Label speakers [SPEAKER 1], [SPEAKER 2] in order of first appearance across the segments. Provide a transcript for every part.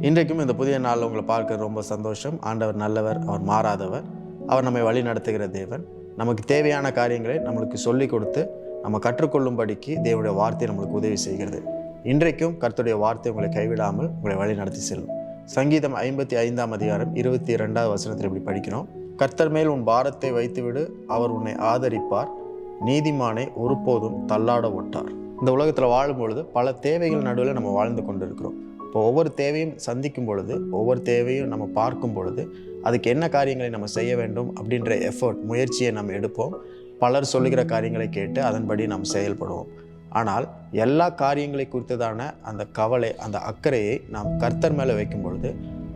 [SPEAKER 1] இன்றைக்கும் இந்த புதிய நாளில் உங்களை பார்க்க ரொம்ப சந்தோஷம். ஆண்டவர் நல்லவர், அவர் மாறாதவர், அவர் நம்மை வழி நடத்துகிற தேவன். நமக்கு தேவையான காரியங்களை நம்மளுக்கு சொல்லிக் கொடுத்து நம்ம கற்றுக்கொள்ளும்படிக்கு தேவனுடைய வார்த்தை நம்மளுக்கு உதவி செய்கிறது. இன்றைக்கும் கர்த்தருடைய வார்த்தை உங்களை கைவிடாமல் உங்களை வழி நடத்தி செல்லும். சங்கீதம் 55ஆம் அதிகாரம் 22வது வசனத்தில் இப்படி படிக்கிறோம். கர்த்தர் மேல் உன் பாரத்தை வைத்துவிடு, அவர் உன்னை ஆதரிப்பார், நீதிமானை ஒருபோதும் தள்ளாட ஒட்டார். இந்த உலகத்தில் வாழும் பொழுது பல தேவைகள் நடுவில் நம்ம வாழ்ந்து கொண்டு இருக்கிறோம். இப்போ ஒவ்வொரு தேவையும் சந்திக்கும் பொழுது, ஒவ்வொரு தேவையும் நம்ம பார்க்கும் பொழுது அதுக்கு என்ன காரியங்களை நம்ம செய்ய வேண்டும் அப்படின்ற முயற்சியை நம்ம எடுப்போம். பலர் சொல்லுகிற காரியங்களை கேட்டு அதன்படி நாம் செயல்படுவோம். ஆனால் எல்லா காரியங்களை குறித்ததான அந்த கவலை, அந்த அக்கறையை நாம் கர்த்தர் மேலே வைக்கும் பொழுது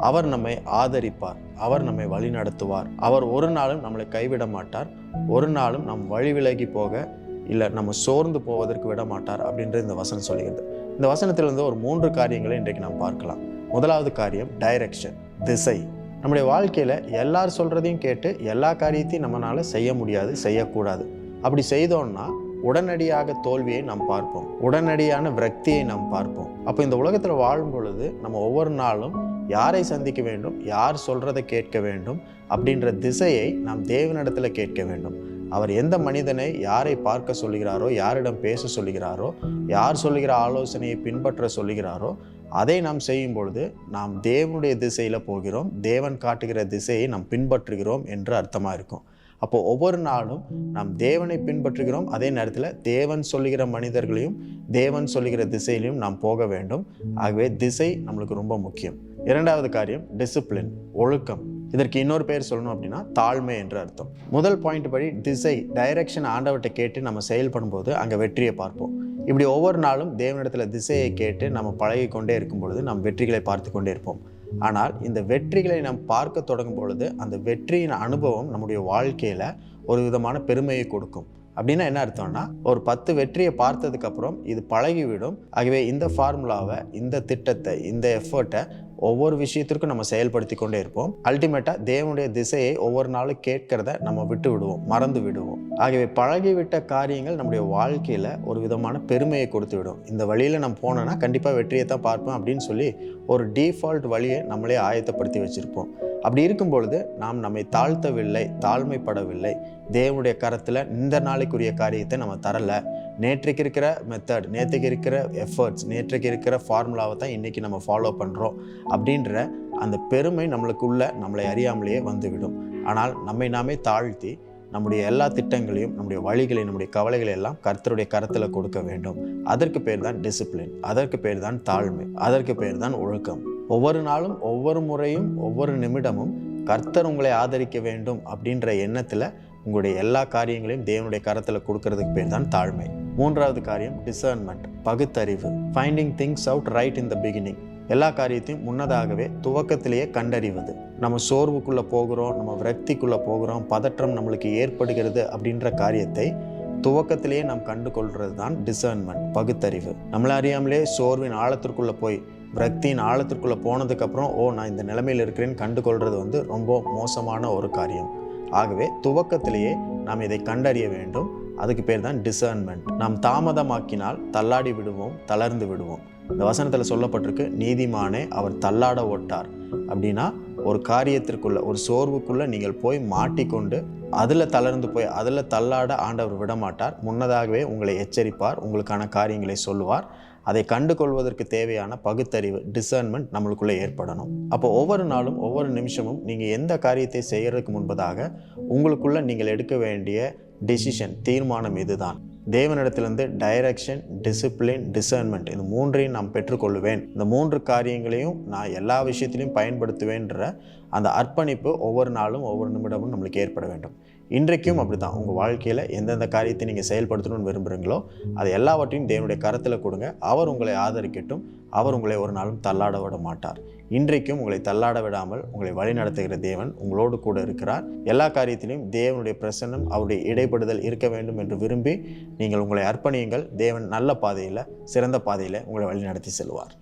[SPEAKER 1] அவர் நம்மை ஆதரிப்பார், அவர் நம்மை வழி நடத்துவார். அவர் ஒரு நாளும் நம்மளை கைவிட மாட்டார், ஒரு நாளும் நம் வழி விலகி போக இல்லை நம்ம சோர்ந்து போவதற்கு விட மாட்டார் அப்படின்றது இந்த வசனம் சொல்கிறது. இந்த வசனத்திலிருந்து ஒரு 3 காரியங்களை இன்றைக்கு நாம் பார்க்கலாம். முதலாவது காரியம் டைரக்ஷன், திசை. நம்முடைய வாழ்க்கையில் எல்லார் சொல்கிறதையும் கேட்டு எல்லா காரியத்தையும் நம்மளால் செய்ய முடியாது, செய்யக்கூடாது. அப்படி செய்தோம்னா உடனடியாக தோல்வியை நாம் பார்ப்போம், உடனடியான விரக்தியை நாம் பார்ப்போம். அப்போ இந்த உலகத்தில் வாழும் பொழுது நம்ம ஒவ்வொரு நாளும் யாரை சந்திக்க வேண்டும், யார் சொல்கிறதை கேட்க வேண்டும் அப்படின்ற திசையை நாம் தேவனிடத்தில் கேட்க வேண்டும். அவர் எந்த மனிதனை யாரை பார்க்க சொல்லுகிறாரோ, யாரிடம் பேச சொல்லுகிறாரோ, யார் சொல்லுகிற ஆலோசனையை பின்பற்ற சொல்லுகிறாரோ அதை நாம் செய்யும் பொழுது நாம் தேவனுடைய திசையில் போகிறோம், தேவன் காட்டுகிற திசையை நாம் பின்பற்றுகிறோம் என்று அர்த்தமாக இருக்கும். அப்போ ஒவ்வொரு நாளும் நாம் தேவனை பின்பற்றுகிறோம், அதே நேரத்தில் தேவன் சொல்லுகிற மனிதர்களையும் தேவன் சொல்லுகிற திசையிலையும் நாம் போக வேண்டும். ஆகவே திசை நம்மளுக்கு ரொம்ப முக்கியம். இரண்டாவது காரியம் டிசிப்ளின், ஒழுக்கம். இதற்கு இன்னொரு பேர் சொல்லணும் அப்படின்னா தாழ்மை என்று அர்த்தம். முதல் பாயிண்ட் படி திசை, டைரக்ஷன் ஆண்டவர்கிட்ட கேட்டு நம்ம செயல்படும் போது அங்கே வெற்றியை பார்ப்போம். இப்படி ஒவ்வொரு நாளும் தேவனிடத்தில் திசையை கேட்டு நம்ம பழகி கொண்டே இருக்கும் பொழுது நாம் வெற்றிகளை பார்த்து கொண்டே இருப்போம். ஆனால் இந்த வெற்றிகளை நாம் பார்க்க தொடங்கும் பொழுது அந்த வெற்றியின் அனுபவம் நம்முடைய வாழ்க்கையில் ஒரு விதமான பெருமையை கொடுக்கும். அப்படின்னா என்ன அர்த்தம்னா, ஒரு 10 வெற்றியை பார்த்ததுக்கு அப்புறம் இது பழகிவிடும். ஆகவே இந்த ஃபார்முலாவை, இந்த திட்டத்தை, இந்த எஃபர்ட்டை ஒவ்வொரு விஷயத்திற்கும் நம்ம செயல்படுத்தி கொண்டே இருப்போம். அல்டிமேட்டாக தேவனுடைய திசையை ஒவ்வொரு நாளும் கேட்கிறத நம்ம விட்டு விடுவோம், மறந்து விடுவோம். ஆகவே பழகிவிட்ட காரியங்கள் நம்முடைய வாழ்க்கையில் ஒரு விதமான பெருமையை கொடுத்து விடும். இந்த வழியில் நம்ம போனோன்னா கண்டிப்பாக வெற்றியை தான் பார்ப்போம் அப்படின்னு சொல்லி ஒரு டிஃபால்ட் வழியை நம்மளே ஆயத்தப்படுத்தி வச்சுருப்போம். அப்படி இருக்கும் பொழுது நாம் நம்மை தாழ்த்தவில்லை, தாழ்மைப்படவில்லை. தேவனுடைய கரத்தில் இந்த நாளைக்குரிய காரியத்தை நம்ம தரலை. நேற்றைக்கு இருக்கிற மெத்தட், நேற்றுக்கு இருக்கிற எஃபர்ட்ஸ், நேற்றைக்கு இருக்கிற ஃபார்முலாவை தான் இன்றைக்கி நம்ம ஃபாலோ பண்ணுறோம் அப்படின்ற அந்த பெருமை நம்மளுக்குள்ள நம்மளை அறியாமலேயே வந்துவிடும். ஆனால் நம்மை நாமே தாழ்த்தி நம்முடைய எல்லா திட்டங்களையும், நம்முடைய வழிகளை, நம்முடைய கவலைகளை எல்லாம் கர்த்தருடைய கரத்தில் கொடுக்க வேண்டும். அதற்கு பேர் தான் டிசிப்ளின், அதற்கு பேர் தான் தாழ்மை, அதற்கு பேர் தான் ஒழுக்கம். ஒவ்வொரு நாளும், ஒவ்வொரு முறையும், ஒவ்வொரு நிமிடமும் கர்த்தர் உங்களை ஆதரிக்க வேண்டும் அப்படின்ற எண்ணத்தில் உங்களுடைய எல்லா காரியங்களையும் தேவனுடைய கரத்தில் கொடுக்கறதுக்கு பேர் தான் தாழ்மை. மூன்றாவது காரியம் டிசர்ன்மெண்ட், பகுத்தறிவு. Finding things out right in the beginning. எல்லா காரியத்தையும் முன்னதாகவே துவக்கத்திலேயே கண்டறிவது. நம்ம சோர்வுக்குள்ளே போகிறோம், நம்ம விரக்திக்குள்ளே போகிறோம், பதற்றம் நம்மளுக்கு ஏற்படுகிறது அப்படின்ற காரியத்தை துவக்கத்திலேயே நாம் கண்டு கொள்வது தான் டிசர்ன்மெண்ட், பகுத்தறிவு. நம்மளை அறியாமலே சோர்வின் ஆழத்திற்குள்ளே போய் விரக்தியின் ஆழத்திற்குள்ளே போனதுக்கப்புறம் நான் இந்த நிலைமையில் இருக்கிறேன்னு கண்டு கொள்வது ரொம்ப மோசமான ஒரு காரியம். ஆகவே துவக்கத்திலேயே நாம் இதை கண்டறிய வேண்டும். அதுக்கு பேர் தான் டிசர்ன்மெண்ட். நாம் தாமதமாக்கினால் தள்ளாடி விடுவோம், தளர்ந்து விடுவோம். இந்த வசனத்தில் சொல்லப்பட்டிருக்கு, நீதிமானே அவர் தள்ளாட ஓட்டார். அப்படின்னா ஒரு காரியத்திற்குள்ள, ஒரு சோர்வுக்குள்ளே நீங்கள் போய் மாட்டிக்கொண்டு அதில் தளர்ந்து போய் அதில் தள்ளாட ஆண்டவர் விடமாட்டார். முன்னதாகவே உங்களை எச்சரிப்பார், உங்களுக்கான காரியங்களை சொல்லுவார். அதை கண்டு கொள்வதற்கு தேவையான பகுத்தறிவு, டிசர்ன்மெண்ட் நம்மளுக்குள்ளே ஏற்படணும். அப்போ ஒவ்வொரு நாளும், ஒவ்வொரு நிமிஷமும் நீங்கள் எந்த காரியத்தை செய்கிறதுக்கு முன்பதாக உங்களுக்குள்ளே நீங்கள் எடுக்க வேண்டிய டெசிஷன், தீர்மானம் இதுதான். தேவனிடத்திலிருந்து டைரக்ஷன், டிசிப்ளின், டிசர்ன்மெண்ட், இந்த 3ஐயும் நான் பெற்றுக்கொள்வேன். இந்த 3 காரியங்களையும் நான் எல்லா விஷயத்திலையும் பயன்படுத்துவேன்ற அந்த அர்ப்பணிப்பு ஒவ்வொரு நாளும், ஒவ்வொரு நிமிடமும் நம்மளுக்கு ஏற்பட வேண்டும். இன்றைக்கும் அப்படி தான். உங்கள் வாழ்க்கையில் எந்தெந்த காரியத்தை நீங்கள் செயல்படுத்தணும்னு விரும்புகிறீங்களோ அது எல்லாவற்றையும் தேவனுடைய கரத்தில் கொடுங்க. அவர் உங்களை ஆதரிக்கட்டும். அவர் உங்களை ஒரு நாளும் தள்ளாட விட மாட்டார். இன்றைக்கும் உங்களை தள்ளாட விடாமல் உங்களை வழி நடத்துகிற தேவன் உங்களோடு கூட இருக்கிறார். எல்லா காரியத்திலையும் தேவனுடைய பிரசன்னம், அவருடைய இடைப்படுதல் இருக்க வேண்டும் என்று விரும்பி நீங்கள் உங்களை அர்ப்பணியுங்கள். தேவன் நல்ல பாதையில், சிறந்த பாதையில் உங்களை வழி நடத்தி செல்வார்.